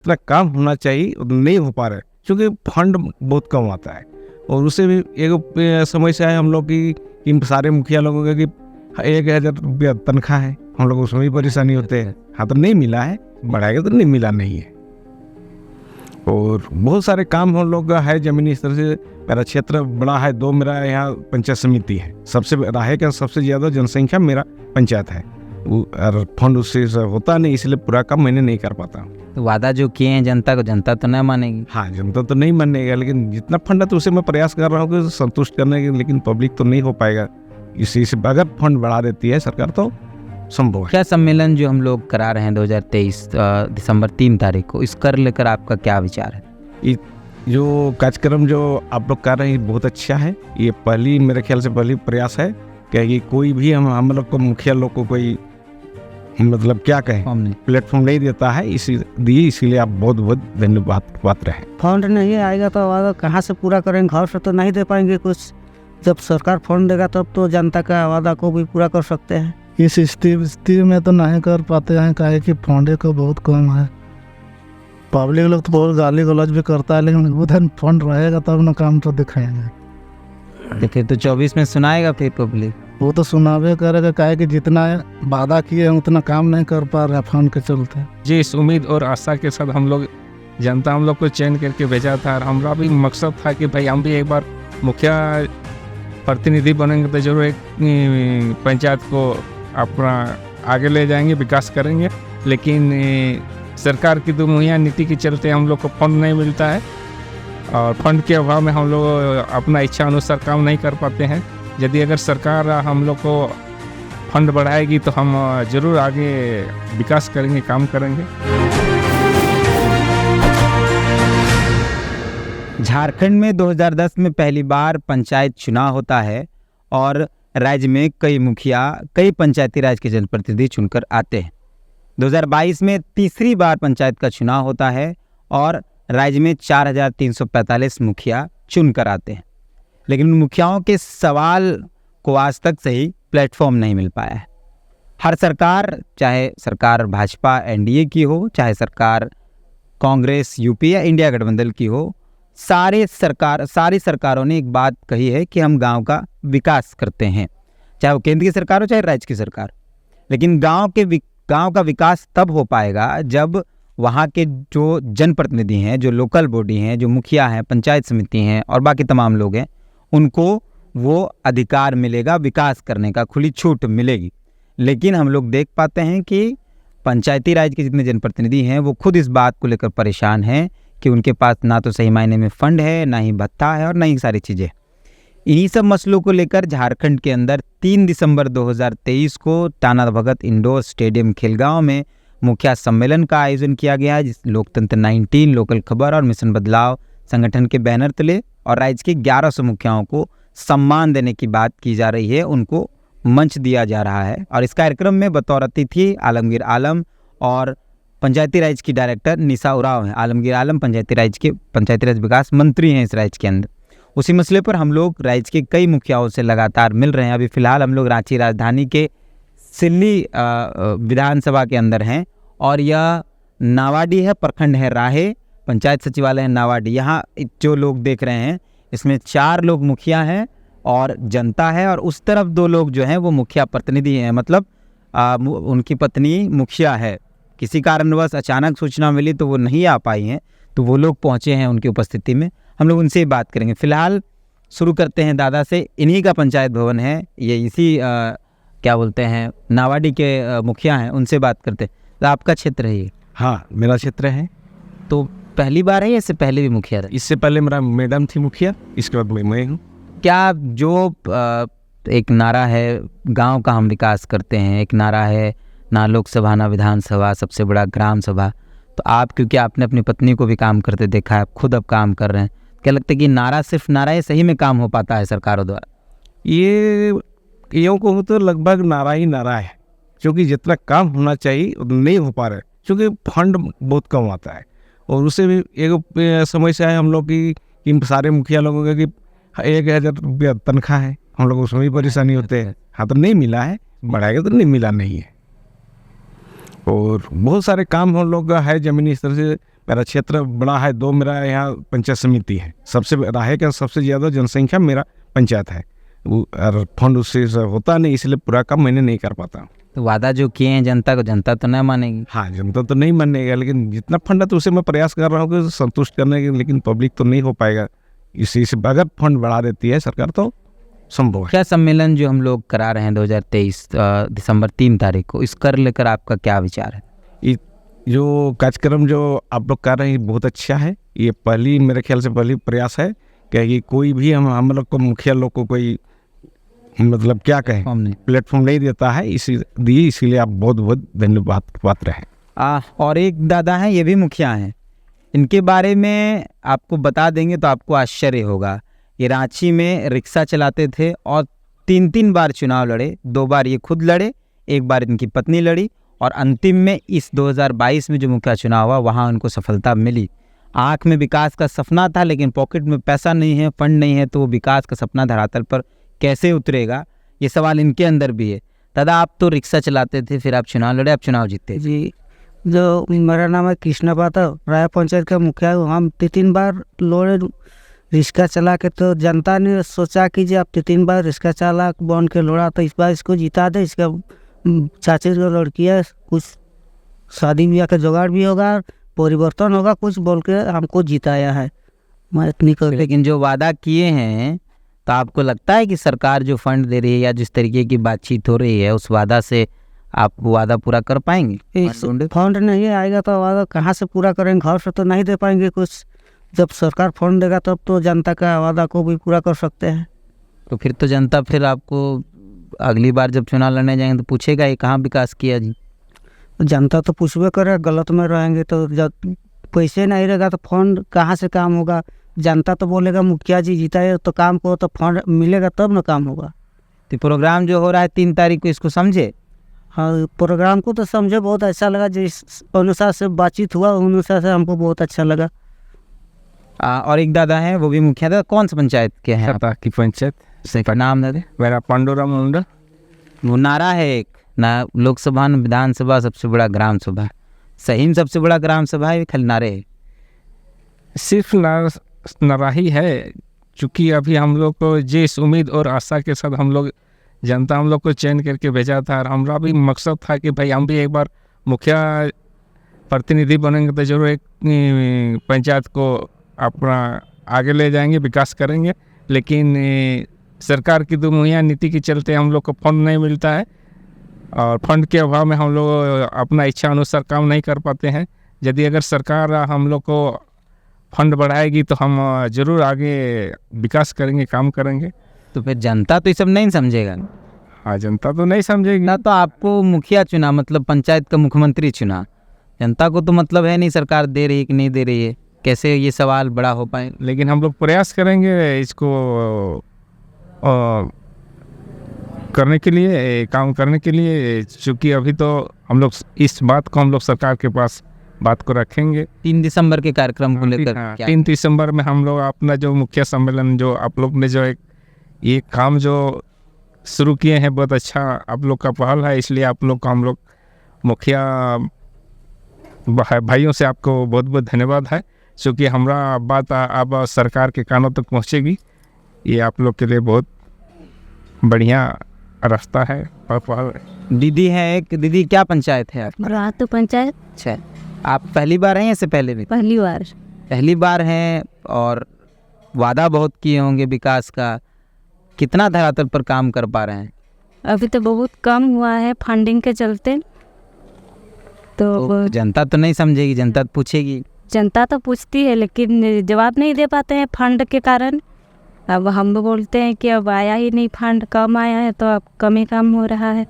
इतना काम होना चाहिए उतना नहीं हो पा रहा है, क्योंकि फंड बहुत कम आता है। और उससे भी एक समस्या है हम लोग कि सारे मुखिया लोगों का कि 1,000 रुपया तनख्वाह है, हम लोग उसमें भी परेशानी होते हैं। हाँ, तो नहीं मिला है, बढ़ाएगा तो नहीं मिला नहीं है। और बहुत सारे काम हम लोग का है जमीनी स्तर से। मेरा क्षेत्र बड़ा है, 2 मेरा यहाँ पंचायत समिति है, सबसे राहे का सबसे ज़्यादा जनसंख्या मेरा पंचायत है। और फंड उससे होता नहीं, इसलिए पूरा काम मैंने नहीं कर पाता। तो वादा जो किए हैं जनता को, जनता तो नहीं मानेगी। हाँ, जनता तो नहीं मानेगा, लेकिन जितना फंड है तो उसे मैं प्रयास कर रहा हूँ कि संतुष्ट करने के, लेकिन पब्लिक तो नहीं हो पाएगा। इसी से अगर फंड बढ़ा देती है सरकार तो संभव है। क्या सम्मेलन जो हम लोग करा रहे हैं 2023 दिसंबर 3 तारीख को, इस कर लेकर आपका क्या विचार है? ये जो कार्यक्रम जो आप लोग कर रहे हैं बहुत अच्छा है। ये पहली, मेरे ख्याल से पहली प्रयास है कि कोई भी हम लोग को, मुखिया लोग को कोई मतलब क्या कहें, प्लेटफॉर्म नहीं देता है, इसीलिए आप बहुत बहुत धन्यवाद पात्र हैं। फंड नहीं आएगा तो वादा कहाँ से पूरा करेंगे? घर से तो नहीं दे पाएंगे कुछ। जब सरकार फंड देगा तब तो जनता का वादा को भी पूरा कर सकते हैं। इस स्थिति में तो नहीं कर पाते हैं, काहे कि फंड का बहुत कम है। पब्लिक लोग तो बहुत गाली गलौज भी करता है, लेकिन उधर फंड रहेगा तब ना काम तो दिखाएंगे। फिर तो 24 में सुनाएगा फिर पब्लिक, वो तो सुनावे करेगा, काहे कि जितना वादा किए हैं उतना काम नहीं कर पा रहा फंड के चलते। जी, इस उम्मीद और आशा के साथ हम लोग, जनता हम लोग को चयन करके भेजा था, और हमारा भी मकसद था कि भाई हम भी एक बार मुखिया प्रतिनिधि बनेंगे तो जरूर एक पंचायत को अपना आगे ले जाएंगे, विकास करेंगे। लेकिन सरकार की दो मुहैया नीति के चलते हम लोग को फंड नहीं मिलता है, और फंड के अभाव में हम लोग अपना इच्छा अनुसार काम नहीं कर पाते हैं। यदि अगर सरकार हम लोग को फंड बढ़ाएगी तो हम जरूर आगे विकास करेंगे, काम करेंगे। झारखंड में 2010 में पहली बार पंचायत चुनाव होता है और राज्य में कई मुखिया, कई पंचायती राज के जनप्रतिनिधि चुनकर आते हैं। 2022 में तीसरी बार पंचायत का चुनाव होता है और राज्य में 4,345 मुखिया चुनकर आते हैं, लेकिन मुखियाओं के सवाल को आज तक सही प्लेटफॉर्म नहीं मिल पाया है। हर सरकार, चाहे सरकार भाजपा एनडीए की हो, चाहे सरकार कांग्रेस यूपी या इंडिया गठबंधन की हो, सारी सरकारों ने एक बात कही है कि हम गांव का विकास करते हैं, चाहे वो केंद्र की सरकार हो चाहे राज्य की सरकार। लेकिन गांव का विकास तब हो पाएगा जब वहाँ के जो जनप्रतिनिधि हैं, जो लोकल बॉडी हैं, जो मुखिया हैं, पंचायत समिति हैं और बाकी तमाम लोग हैं, उनको वो अधिकार मिलेगा, विकास करने का खुली छूट मिलेगी। लेकिन हम लोग देख पाते हैं कि पंचायती राज के जितने जनप्रतिनिधि हैं वो खुद इस बात को लेकर परेशान हैं कि उनके पास ना तो सही मायने में फंड है, ना ही भत्ता है और ना ही सारी चीज़ें। इन्हीं सब मसलों को लेकर झारखंड के अंदर 3 दिसंबर 2023 को टाना भगत इंडोर स्टेडियम खेलगांव में मुखिया सम्मेलन का आयोजन किया गया है, जिस लोकतंत्र 19, लोकल खबर और मिशन बदलाव संगठन के बैनर तले और राज्य के 1100 मुखियाओं को सम्मान देने की बात की जा रही है, उनको मंच दिया जा रहा है। और इस कार्यक्रम में बतौर अतिथि आलमगीर आलम और पंचायती राज की डायरेक्टर निशा उराव हैं। आलमगीर आलम पंचायती राज विकास मंत्री हैं इस राज्य के अंदर। उसी मसले पर हम लोग राज्य के कई मुखियाओं से लगातार मिल रहे हैं। अभी फिलहाल हम लोग रांची राजधानी के सिल्ली विधानसभा के अंदर हैं और यह नावाडी है, प्रखंड है राहे, पंचायत सचिवालय है नावाडी। यहाँ जो लोग देख रहे हैं इसमें 4 लोग मुखिया हैं और जनता है, और उस तरफ 2 लोग जो हैं वो मुखिया प्रतिनिधि हैं, मतलब उनकी पत्नी मुखिया है। किसी कारणवश अचानक सूचना मिली तो वो नहीं आ पाई हैं, तो वो लोग पहुँचे हैं उनकी उपस्थिति में। हम लोग उनसे ही बात करेंगे। फिलहाल शुरू करते हैं दादा से। इन्हीं का पंचायत भवन है, ये इसी क्या बोलते हैं नावाडी के मुखिया हैं, उनसे बात करते हैं। तो आपका क्षेत्र है ये? हाँ, मेरा क्षेत्र है। तो पहली बार है या इससे पहले भी मुखिया रहे? इससे पहले मेरा मैडम थी मुखिया, इसके बाद मैं हूँ। क्या जो एक नारा है गांव का हम विकास करते हैं, एक नारा है ना लोकसभा ना विधानसभा, सबसे बड़ा ग्राम सभा, तो आप, क्योंकि आपने अपनी पत्नी को भी काम करते देखा है, आप खुद अब काम कर रहे हैं, क्या लगता है कि नारा सिर्फ नारा है, सही में काम हो पाता है सरकारों द्वारा? ये यूँ कहूँ तो लगभग नारा ही नारा है, क्योंकि जितना काम होना चाहिए उतना नहीं हो पा रहा है, क्योंकि फंड बहुत कम आता है। और उससे भी एक समस्या है हम लोग कि सारे मुखिया लोगों का कि 1,000 रुपया तनख्वाह है, हम लोग उसमें भी परेशानी होते हैं। हाँ, तो नहीं मिला है, बढ़ाएगा तो नहीं मिला नहीं है। और बहुत सारे काम हम लोग का है जमीनी स्तर से। मेरा क्षेत्र बड़ा है, 2 मेरा यहाँ पंचायत समिति है, सबसे राहे का सबसे ज़्यादा जनसंख्या मेरा पंचायत है। और फंड उससे होता नहीं, इसलिए पूरा काम मैंने नहीं कर पाता। तो वादा जो किए हैं जनता को, जनता तो नहीं मानेगी। हाँ, जनता तो नहीं मानेगा, लेकिन जितना फंड है तो उसे मैं प्रयास कर रहा हूँ कि संतुष्ट करने के, लेकिन पब्लिक तो नहीं हो पाएगा। इसी से अगर फंड बढ़ा देती है सरकार तो संभव है। क्या सम्मेलन जो हम लोग करा रहे हैं 2023 दिसंबर 3 तारीख को, इस कर लेकर आपका क्या विचार है? ये जो कार्यक्रम जो आप लोग कर रहे हैं बहुत अच्छा है। ये पहली, मेरे ख्याल से पहली प्रयास है कि कोई भी हम लोग को, मुखिया लोग को कोई मतलब क्या कहें, प्लेटफॉर्म नहीं देता है, इसीलिए आप बहुत बहुत धन्यवाद पात्र हैं। और एक दादा हैं, ये भी मुखिया हैं, इनके बारे में आपको बता देंगे तो आपको आश्चर्य होगा। ये रांची में रिक्शा चलाते थे और 3 बार चुनाव लड़े। 2 बार ये खुद लड़े, 1 बार इनकी पत्नी लड़ी, और अंतिम में इस 2022 में जो मुखिया चुनाव हुआ वहाँ उनको सफलता मिली। आँख में विकास का सपना था, लेकिन पॉकेट में पैसा नहीं है, फंड नहीं है, तो वो विकास का सपना धरातल पर कैसे उतरेगा, ये सवाल इनके अंदर भी है। दादा, आप तो रिक्शा चलाते थे, फिर आप चुनाव लड़े, आप चुनाव जीते। जी, जो मेरा नाम है कृष्णा पाठक, राय पंचायत का मुखिया हूँ। हम 3 बार लौड़े रिक्शा चला के, तो जनता ने सोचा कि जी आप 3 बार रिक्शा चालक बन के लौड़ा, तो इस बार इसको जिता दे। इसका चाची का लड़की है, कुछ शादी ब्याह का जुगाड़ भी होगा, परिवर्तन होगा कुछ, बोल के हमको जिताया है। मैं इतनी लेकिन जो वादा किए हैं, तो आपको लगता है कि सरकार जो फंड दे रही है या जिस तरीके की बातचीत हो रही है, उस वादा से आप वादा पूरा कर पाएंगे? फंड नहीं आएगा तो वादा कहाँ से पूरा करेंगे? घर से तो नहीं दे पाएंगे कुछ। जब सरकार फंड देगा तब तो जनता का वादा को भी पूरा कर सकते हैं। तो फिर तो जनता फिर आपको अगली बार जब चुनाव लड़ने जाएंगे तो पूछेगा ये कहाँ विकास किया जी। जनता तो पूछबे करे, गलत में रहेंगे तो जब पैसे नहीं रहेगा तो फंड कहाँ से काम होगा? जनता तो बोलेगा मुखिया जी जीता है तो काम को, तो फंड मिलेगा तब ना काम होगा। तो प्रोग्राम जो हो रहा है 3 तारीख को, इसको समझे? हाँ, प्रोग्राम को तो समझे, बहुत अच्छा लगा। जिस अनुसार से बातचीत हुआ उस अनुसार से हमको बहुत अच्छा लगा। और एक दादा हैं, वो भी मुखिया था। कौन सा पंचायत के हैं? सता की पंचायत से नाम दादा? मेरा पांडुरंग मुंडा। वो नारा है एक ना, लोकसभा न विधानसभा सबसे बड़ा ग्राम सभा। सही में सबसे बड़ा ग्राम सभा है, खाली नारे है? सिर्फ नारा ही है, चूँकि अभी हम लोग को जिस उम्मीद और आशा के साथ हम लोग, जनता हम लोग को चयन करके भेजा था, और हमारा भी मकसद था कि भाई हम भी एक बार मुखिया प्रतिनिधि बनेंगे तो जरूर एक पंचायत को अपना आगे ले जाएंगे, विकास करेंगे। लेकिन सरकार की दुमुहिया नीति के चलते हम लोग को फंड नहीं मिलता है, और फंड के अभाव में हम लोग अपना इच्छा अनुसार काम नहीं कर पाते हैं। यदि अगर सरकार हम लोग को फंड बढ़ाएगी तो हम जरूर आगे विकास करेंगे, काम करेंगे। तो फिर जनता तो ये सब नहीं समझेगा। हाँ, जनता तो नहीं समझेगी ना। तो आपको मुखिया चुना, मतलब पंचायत का मुख्यमंत्री चुना, जनता को तो मतलब है नहीं सरकार दे रही है कि नहीं दे रही है, कैसे ये सवाल बड़ा हो पाए? लेकिन हम लोग प्रयास करेंगे इसको करने के लिए, काम करने के लिए। चूँकि अभी तो हम लोग इस बात को हम लोग सरकार के पास बात को रखेंगे। 3 दिसंबर के कार्यक्रम को लेकर क्या? 3 दिसंबर में हम लोग अपना जो मुखिया सम्मेलन, जो आप लोग ने जो एक ये काम जो शुरू किए हैं, बहुत अच्छा आप लोग का पहल है, इसलिए आप लोग को हम लोग मुखिया भाइयों से आपको बहुत बहुत धन्यवाद है। क्योंकि हमारा बात अब सरकार के कानों तक पहुँचेगी, ये आप लोग के लिए बहुत बढ़िया रास्ता है और पहल है। दीदी है एक, दीदी क्या पंचायत है आप? रात पंचायत। अच्छा, आप पहली बार हैं या इससे पहले भी? पहली बार। पहली बार हैं, और वादा बहुत किए होंगे विकास का। कितना धरातल पर काम कर पा रहे हैं? अभी तो बहुत कम हुआ है फंडिंग के चलते। तो जनता तो नहीं समझेगी, जनता तो पूछेगी। जनता तो पूछती है, लेकिन जवाब नहीं दे पाते हैं फंड के कारण। अब हम बोलते हैं कि अब आया ही नहीं, फंड कम आया है, तो अब कम ही काम हो रहा है।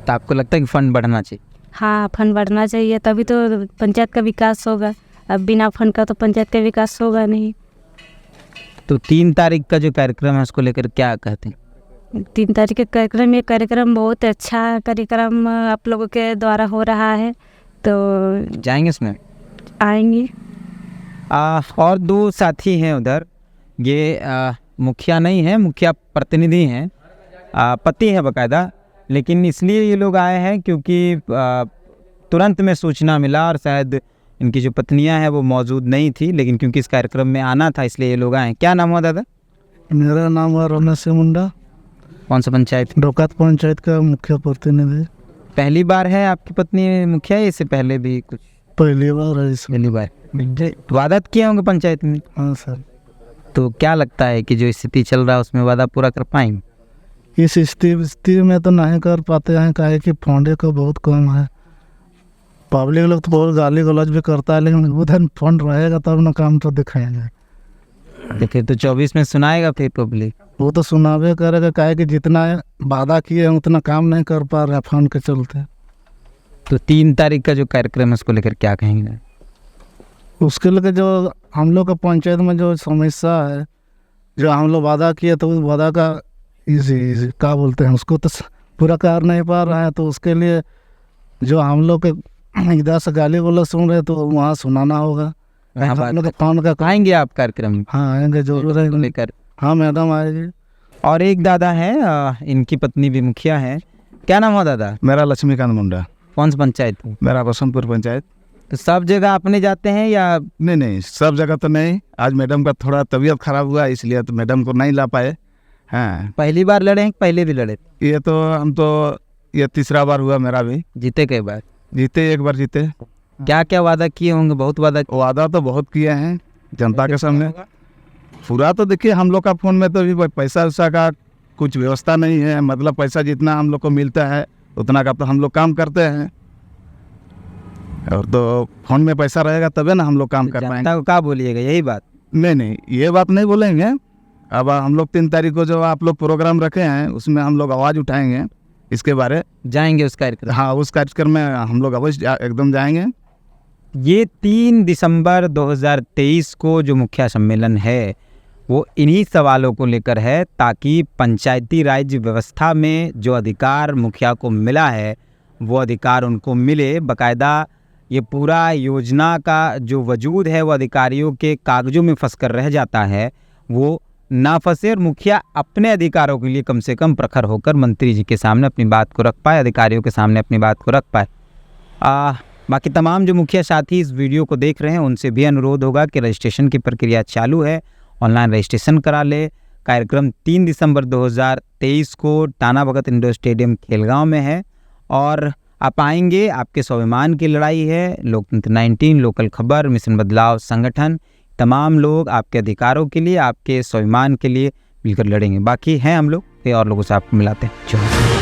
तो आपको लगता है कि फंड बढ़ना चाहिए? हाँ, फंड बढ़ना चाहिए, तभी तो पंचायत का विकास होगा। अब बिना फंड का तो पंचायत का विकास होगा नहीं। तो 3 तारीख का जो कार्यक्रम है उसको लेकर क्या कहते हैं? 3 तारीख का कार्यक्रम, ये कार्यक्रम बहुत अच्छा कार्यक्रम आप लोगों के द्वारा हो रहा है, तो जाएंगे इसमें? आएंगे। और 2 साथी हैं उधर, ये मुखिया नहीं है, मुखिया प्रतिनिधि हैं, पति है बकायदा। लेकिन इसलिए ये लोग आए हैं क्योंकि तुरंत में सूचना मिला, और शायद इनकी जो पत्नियां हैं वो मौजूद नहीं थी, लेकिन क्योंकि इस कार्यक्रम में आना था इसलिए ये लोग आए। क्या नाम हुआ दादा? मेरा नाम है रमेश मुंडा, कौन सा पंचायत? डोकात पंचायत का मुख्य प्रतिनिधि। पहली बार है आपकी पत्नी मुखिया या इससे पहले भी कुछ? पहली बार है इसमें। पहली बार। वादा किए होंगे पंचायत में, हाँ सर। तो क्या लगता है कि जो स्थिति चल रहा है उसमें वादा पूरा कर पाएंगे? इस स्थिति में तो नहीं कर पाते हैं, काहे कि फंडे का बहुत कम है। पब्लिक लोग तो बहुत गाली गलौज भी करता है, लेकिन उधर फंड रहेगा तब ना काम तो दिखाएंगे। तो फिर तो 24 में सुनाएगा फिर पब्लिक। वो तो सुनावे करेगा, काहे कि जितना वादा किए हैं उतना काम नहीं कर पा रहा फंड के चलते। तो 3 तारीख का जो कार्यक्रम है उसको लेकर क्या कहेंगे? उसके लिए जो हम लोग का पंचायत में जो समस्या है, जो हम लोग वादा किए तो उस वादा का इसी क्या बोलते हैं उसको तो पूरा कर नहीं पा रहा है। तो उसके लिए जो हम लोग के इधर से गाली गलौज सुन रहे तो वहाँ सुनाना होगा। हम लोग का फंड का आएंगे आप कार्यक्रम में? हाँ आएंगे जरूर आएंगे। लेकर। हाँ मैडम आएगी। और एक दादा है, इनकी पत्नी भी मुखिया है। क्या नाम हुआ दादा? मेरा लक्ष्मीकांत मुंडा। कौन सा पंचायत है? मेरा बसंतपुर पंचायत। तो सब जगह अपने जाते हैं या? नहीं, सब जगह तो नहीं। आज मैडम का थोड़ा तबीयत खराब हुआ इसलिए तो मैडम को नहीं ला पाए। हाँ। पहली बार लड़े हैं, पहले भी लड़े? ये तो हम तो ये तीसरा बार हुआ मेरा भी। जीते कई बार? जीते, एक बार जीते। क्या क्या वादा किए होंगे? बहुत वादा तो बहुत किए हैं जनता के सामने। पूरा तो देखिए हम लोग का फ़ोन में तो अभी पैसा वैसा का कुछ व्यवस्था नहीं है। मतलब पैसा जितना हम लोग को मिलता है उतना का तो हम लोग काम करते हैं, और तो फोन में पैसा रहेगा तबे ना हम लोग काम कर पाएंगे। जनता को क्या बोलिएगा, यही बात? नहीं, ये बात नहीं बोलेंगे। अब हम लोग 3 तारीख को जो आप लोग प्रोग्राम रखे हैं उसमें हम लोग आवाज़ उठाएंगे इसके बारे। जाएंगे उस कार्यक्रम? हाँ, उस कार्यक्रम में हम लोग अवश्य एकदम जाएंगे। ये 3 दिसंबर 2023 को जो मुखिया सम्मेलन है वो इन्हीं सवालों को लेकर है, ताकि पंचायती राज व्यवस्था में जो अधिकार मुखिया को मिला है वो अधिकार उनको मिले। बाकायदा ये पूरा योजना का जो वजूद है वो अधिकारियों के कागजों में फंस कर रह जाता है, वो ना फंसे और मुखिया अपने अधिकारों के लिए कम से कम प्रखर होकर मंत्री जी के सामने अपनी बात को रख पाए, अधिकारियों के सामने अपनी बात को रख पाए। बाकी तमाम जो मुखिया साथी इस वीडियो को देख रहे हैं उनसे भी अनुरोध होगा कि रजिस्ट्रेशन की प्रक्रिया चालू है, ऑनलाइन रजिस्ट्रेशन करा ले। कार्यक्रम 3 दिसंबर 2023 को टाना भगत इंडोर स्टेडियम खेलगांव में है और आप आएंगे। आपके स्वाभिमान की लड़ाई है। लोकतंत्र 19, लोकल खबर, मिशन बदलाव संगठन, तमाम लोग आपके अधिकारों के लिए, आपके स्वाभिमान के लिए मिलकर लड़ेंगे। बाकी हैं हम लोग और लोगों से आपको मिलाते हैं।